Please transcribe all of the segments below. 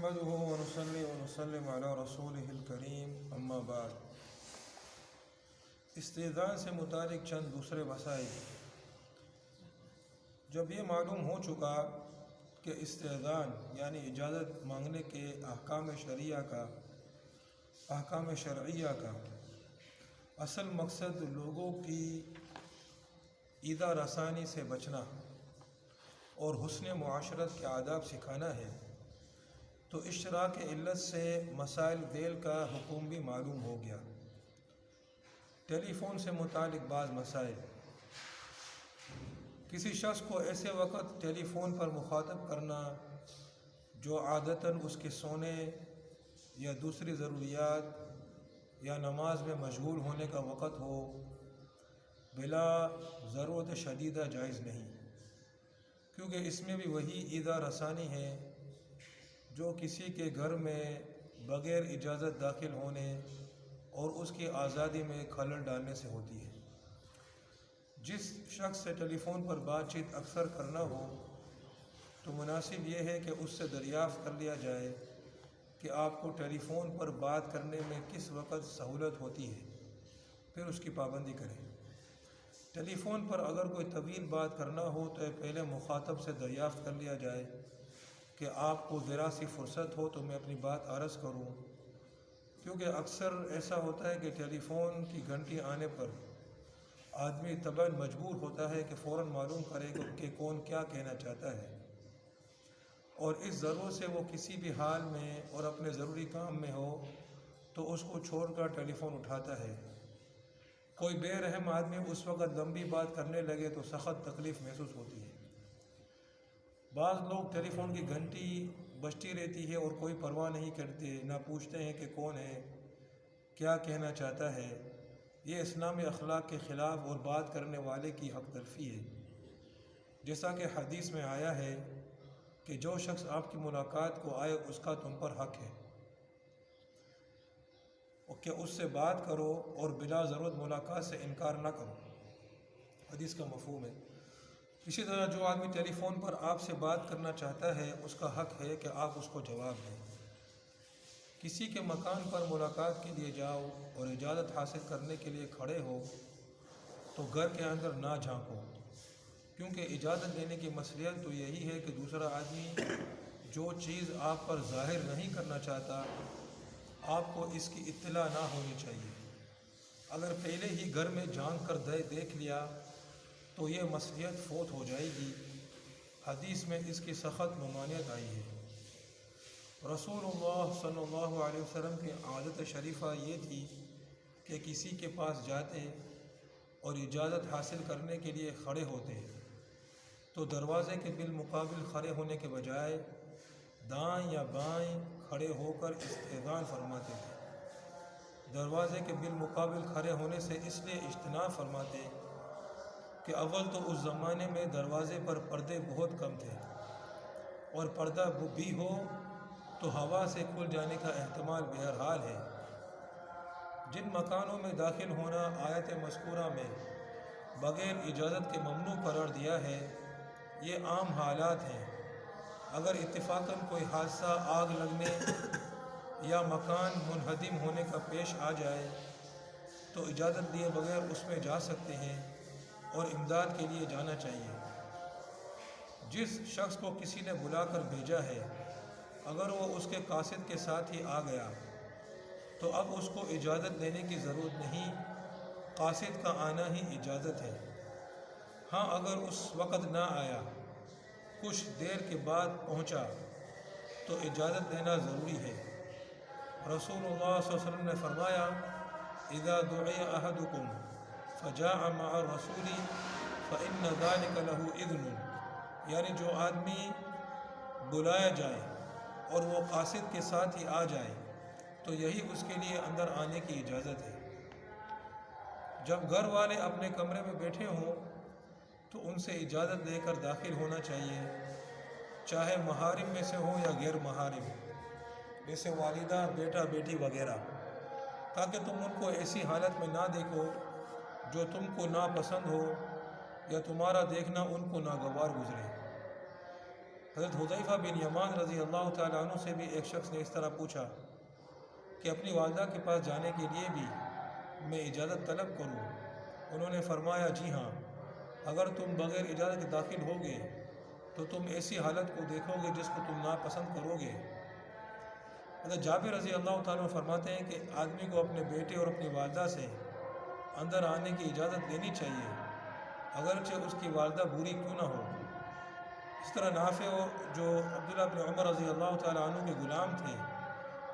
نحمده ونصلي ونسلم على رسوله الکریم اما بعد۔ استئذان سے متعلق چند دوسرے مسائل۔ جب یہ معلوم ہو چکا کہ استئذان یعنی اجازت مانگنے کے احکام شرعیہ کا اصل مقصد لوگوں کی ایذا رسانی سے بچنا اور حسن معاشرت کے آداب سکھانا ہے، تو اشتراک علت سے مسائل ذیل کا حکم بھی معلوم ہو گیا۔ ٹیلی فون سے متعلق بعض مسائل۔ کسی شخص کو ایسے وقت ٹیلی فون پر مخاطب کرنا جو عادتاً اس کے سونے یا دوسری ضروریات یا نماز میں مشغول ہونے کا وقت ہو، بلا ضرورت شدیدہ جائز نہیں، کیونکہ اس میں بھی وہی ایذا رسانی ہے جو کسی کے گھر میں بغیر اجازت داخل ہونے اور اس کی آزادی میں خلل ڈالنے سے ہوتی ہے۔ جس شخص سے ٹیلی فون پر بات چیت اکثر کرنا ہو تو مناسب یہ ہے کہ اس سے دریافت کر لیا جائے کہ آپ کو ٹیلی فون پر بات کرنے میں کس وقت سہولت ہوتی ہے، پھر اس کی پابندی کریں۔ ٹیلی فون پر اگر کوئی طویل بات کرنا ہو تو پہلے مخاطب سے دریافت کر لیا جائے کہ آپ کو ذرا سی فرصت ہو تو میں اپنی بات عرض کروں، کیونکہ اکثر ایسا ہوتا ہے کہ ٹیلی فون کی گھنٹی آنے پر آدمی طبعاً مجبور ہوتا ہے کہ فوراً معلوم کرے کہ کون کیا کہنا چاہتا ہے، اور اس ضرورت سے وہ کسی بھی حال میں اور اپنے ضروری کام میں ہو تو اس کو چھوڑ کر ٹیلی فون اٹھاتا ہے۔ کوئی بے رحم آدمی اس وقت لمبی بات کرنے لگے تو سخت تکلیف محسوس ہوتی ہے۔ بعض لوگ ٹیلی فون کی گھنٹی بجتی رہتی ہے اور کوئی پرواہ نہیں کرتے، نہ پوچھتے ہیں کہ کون ہے، کیا کہنا چاہتا ہے۔ یہ اسلامی اخلاق کے خلاف اور بات کرنے والے کی حق تلفی ہے، جیسا کہ حدیث میں آیا ہے کہ جو شخص آپ کی ملاقات کو آئے اس کا تم پر حق ہے کہ اس سے بات کرو اور بلا ضرورت ملاقات سے انکار نہ کرو۔ حدیث کا مفہوم ہے۔ اسی طرح جو آدمی ٹیلی فون پر آپ سے بات کرنا چاہتا ہے اس کا حق ہے کہ آپ اس کو جواب دیں۔ کسی کے مکان پر ملاقات کے لیے جاؤ اور اجازت حاصل کرنے کے لیے کھڑے ہو تو گھر کے اندر نہ جھانکو، کیونکہ اجازت دینے کی مصلحت تو یہی ہے کہ دوسرا آدمی جو چیز آپ پر ظاہر نہیں کرنا چاہتا آپ کو اس کی اطلاع نہ ہونی چاہیے۔ اگر پہلے ہی گھر میں جھانک کر دیکھ لیا تو یہ مصلحت فوت ہو جائے گی۔ حدیث میں اس کی سخت ممانعت آئی ہے۔ رسول اللہ صلی اللہ علیہ وسلم کی عادت شریفہ یہ تھی کہ کسی کے پاس جاتے اور اجازت حاصل کرنے کے لیے کھڑے ہوتے تو دروازے کے بالمقابل کھڑے ہونے کے بجائے دائیں یا بائیں کھڑے ہو کر استئذان فرماتے تھے۔ دروازے کے بالمقابل کھڑے ہونے سے اس لیے اجتناب فرماتے کہ اول تو اس زمانے میں دروازے پر پردے بہت کم تھے، اور پردہ بھی ہو تو ہوا سے کھل جانے کا احتمال بہرحال ہے۔ جن مکانوں میں داخل ہونا آیت مذکورہ میں بغیر اجازت کے ممنوع قرار دیا ہے یہ عام حالات ہیں۔ اگر اتفاقاً کوئی حادثہ آگ لگنے یا مکان منہدم ہونے کا پیش آ جائے تو اجازت لیے بغیر اس میں جا سکتے ہیں اور امداد کے لیے جانا چاہیے۔ جس شخص کو کسی نے بلا کر بھیجا ہے اگر وہ اس کے قاصد کے ساتھ ہی آ گیا تو اب اس کو اجازت لینے کی ضرورت نہیں، قاصد کا آنا ہی اجازت ہے۔ ہاں اگر اس وقت نہ آیا، کچھ دیر کے بعد پہنچا تو اجازت لینا ضروری ہے۔ رسول اللہ صلی اللہ علیہ وسلم نے فرمایا اذا دعی احدکم فجاء مع الرسول فإن ذلك له اذن، یعنی جو آدمی بلایا جائے اور وہ قاصد کے ساتھ ہی آ جائے تو یہی اس کے لیے اندر آنے کی اجازت ہے۔ جب گھر والے اپنے کمرے میں بیٹھے ہوں تو ان سے اجازت لے کر داخل ہونا چاہیے، چاہے محارم میں سے ہوں یا غیر محارم، جیسے والدہ، بیٹا، بیٹی وغیرہ، تاکہ تم ان کو ایسی حالت میں نہ دیکھو جو تم کو ناپسند ہو یا تمہارا دیکھنا ان کو ناگوار گزرے۔ حضرت حذیفہ بن یمان رضی اللہ تعالیٰ عنہ سے بھی ایک شخص نے اس طرح پوچھا کہ اپنی والدہ کے پاس جانے کے لیے بھی میں اجازت طلب کروں؟ انہوں نے فرمایا جی ہاں، اگر تم بغیر اجازت کے داخل ہوگے تو تم ایسی حالت کو دیکھو گے جس کو تم ناپسند کرو گے۔ حضرت جابر رضی اللہ تعالیٰ فرماتے ہیں کہ آدمی کو اپنے بیٹے اور اپنی والدہ سے اندر آنے کی اجازت دینی چاہیے، اگرچہ اس کی والدہ بری کیوں نہ ہو۔ اس طرح نافع جو عبداللہ بن عمر رضی اللہ تعالیٰ عنہ کے غلام تھے،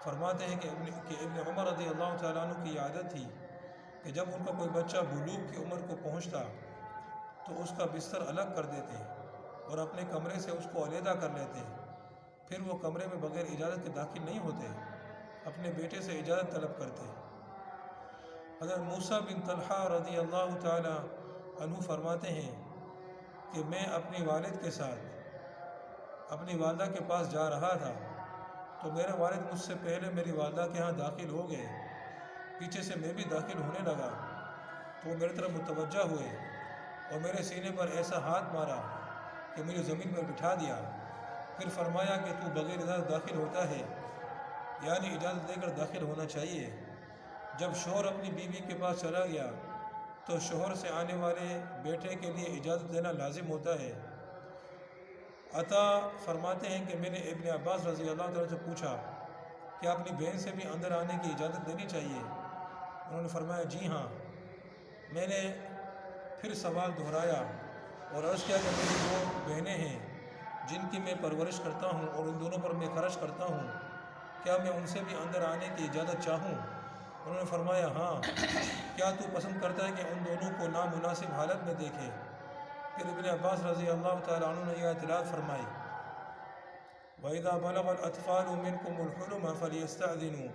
فرماتے ہیں کہ ابن عمر رضی اللہ تعالیٰ عنہ کی عادت تھی کہ جب ان کا کوئی بچہ بلوغ کی عمر کو پہنچتا تو اس کا بستر الگ کر دیتے اور اپنے کمرے سے اس کو علیحدہ کر لیتے، پھر وہ کمرے میں بغیر اجازت کے داخل نہیں ہوتے، اپنے بیٹے سے اجازت طلب کرتے۔ حضرت موسیٰ بن طلحہ رضی اللہ تعالیٰ عنہ فرماتے ہیں کہ میں اپنی والد کے ساتھ اپنی والدہ کے پاس جا رہا تھا تو میرے والد مجھ سے پہلے میری والدہ کے ہاں داخل ہو گئے، پیچھے سے میں بھی داخل ہونے لگا تو وہ میری طرف متوجہ ہوئے اور میرے سینے پر ایسا ہاتھ مارا کہ مجھے زمین پر بٹھا دیا، پھر فرمایا کہ تو بغیر اجازت داخل ہوتا ہے، یعنی اجازت لے کر داخل ہونا چاہیے۔ جب شوہر اپنی بیوی کے پاس چلا گیا تو شوہر سے آنے والے بیٹے کے لیے اجازت لینا لازم ہوتا ہے۔ عطا فرماتے ہیں کہ میں نے ابن عباس رضی اللہ تعالیٰ سے پوچھا کہ اپنی بہن سے بھی اندر آنے کی اجازت دینی چاہیے؟ انہوں نے فرمایا جی ہاں۔ میں نے پھر سوال دہرایا اور عرض کیا کہ میری دو بہنیں ہیں جن کی میں پرورش کرتا ہوں اور ان دونوں پر میں خرچ کرتا ہوں، کیا میں ان سے بھی اندر آنے کی اجازت چاہوں؟ انہوں نے فرمایا ہاں، کیا تو پسند کرتا ہے کہ ان دونوں کو نامناسب حالت میں دیکھے؟ پھر ابن عباس رضی اللہ تعالیٰ عنہ نے یہ اطلاع فرمائی وَإِذَا بَلَغَ الْأَطْفَالُ مِنْكُمُ الْحُلُمَ فَلْيَسْتَأْذِنُوا،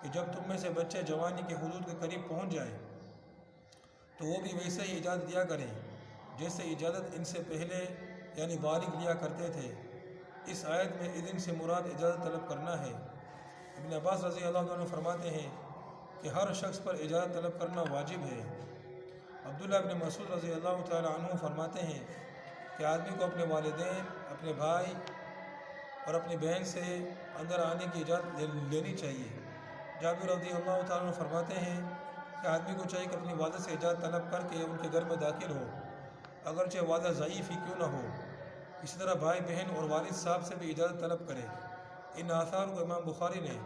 کہ جب تم میں سے بچے جوانی کے حدود کے قریب پہنچ جائیں تو وہ بھی ویسے ہی اجازت دیا کریں جیسے اجازت ان سے پہلے یعنی بالغ لیا کرتے تھے۔ اس آیت میں اذن سے مراد اجازت طلب کرنا ہے۔ ابن عباس رضی اللہ عنہ فرماتے ہیں کہ ہر شخص پر اجازت طلب کرنا واجب ہے۔ عبداللہ بن مسعود رضی اللہ تعالیٰ عنہ فرماتے ہیں کہ آدمی کو اپنے والدین، اپنے بھائی اور اپنی بہن سے اندر آنے کی اجازت لینی چاہیے۔ جابر رضی اللہ تعالیٰ عنہ فرماتے ہیں کہ آدمی کو چاہیے کہ اپنی والدہ سے اجازت طلب کر کے ان کے گھر میں داخل ہو، اگرچہ والدہ ضعیف ہی کیوں نہ ہو۔ اسی طرح بھائی بہن اور والد صاحب سے بھی اجازت طلب کرے۔ ان آثار کو امام بخاری نے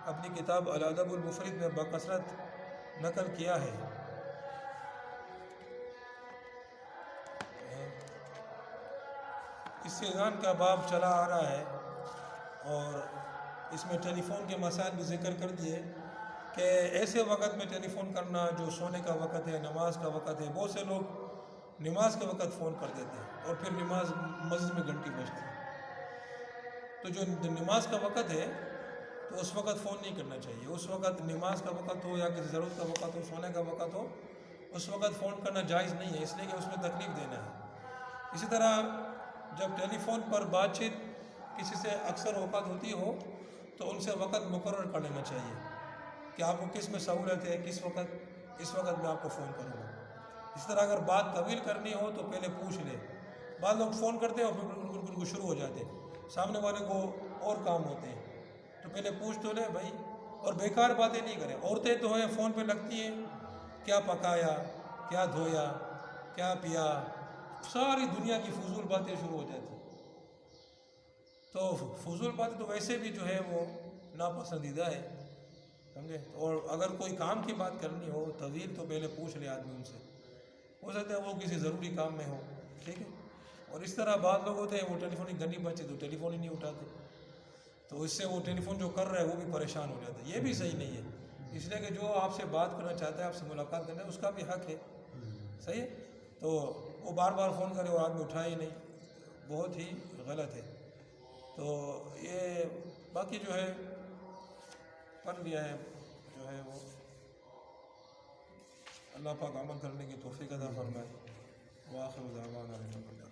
اپنی کتاب الادب المفرد میں بکثرت نقل کیا ہے۔ اس سے اذان کا باب چلا آ رہا ہے اور اس میں ٹیلی فون کے مسائل بھی ذکر کر دیے کہ ایسے وقت میں ٹیلی فون کرنا جو سونے کا وقت ہے، نماز کا وقت ہے، بہت سے لوگ نماز کے وقت فون کر دیتے ہیں اور پھر نماز مسجد میں گھنٹی بجتی ہے۔ تو جو نماز کا وقت ہے تو اس وقت فون نہیں کرنا چاہیے۔ اس وقت نماز کا وقت ہو یا کسی ضرورت کا وقت ہو، سونے کا وقت ہو، اس وقت فون کرنا جائز نہیں ہے، اس لیے کہ اس میں تکلیف دینا ہے۔ اسی طرح جب ٹیلی فون پر بات چیت کسی سے اکثر اوقات ہوتی ہو تو ان سے وقت مقرر کر لینا چاہیے کہ آپ کو کس میں سہولت ہے، کس وقت، اس وقت میں آپ کو فون کروں گا۔ اس طرح اگر بات طویل کرنی ہو تو پہلے پوچھ لیں۔ بعض لوگ فون کرتے ہیں اور پھر شروع ہو جاتے ہیں، سامنے والے کو اور کام ہوتے ہیں، تو پہلے پوچھ تو لیں بھائی، اور بیکار باتیں نہیں کریں۔ عورتیں تو ہیں فون پہ لگتی ہیں، کیا پکایا، کیا دھویا، کیا پیا، ساری دنیا کی فضول باتیں شروع ہو جاتی ہیں۔ تو فضول باتیں تو ویسے بھی جو ہے وہ ناپسندیدہ ہے، سمجھے؟ اور اگر کوئی کام کی بات کرنی ہو طویل تو پہلے پوچھ لے آدمی ان سے، ہو سکتا ہے وہ کسی ضروری کام میں ہو، ٹھیک ہے۔ اور اس طرح بعض لوگ ہوتے ہیں وہ ٹیلی فون کی گھنٹی بجتی تو ٹیلی فون ہی نہیں اٹھاتے، تو اس سے وہ ٹیلی فون جو کر رہا ہے وہ بھی پریشان ہو جاتا ہے۔ یہ بھی صحیح نہیں ہے، اس لیے کہ جو آپ سے بات کرنا چاہتا ہے، آپ سے ملاقات کرنا ہے، اس کا بھی حق ہے، صحیح ہے۔ تو وہ بار بار فون کرے اور آدمی اٹھائے ہی نہیں، بہت ہی غلط ہے۔ تو یہ باقی جو ہے پڑھ لیا ہے، جو ہے وہ اللہ پاک عمل کرنے کی توفیق عطا فرمائے۔ وآخر دعوانا الحمد للہ۔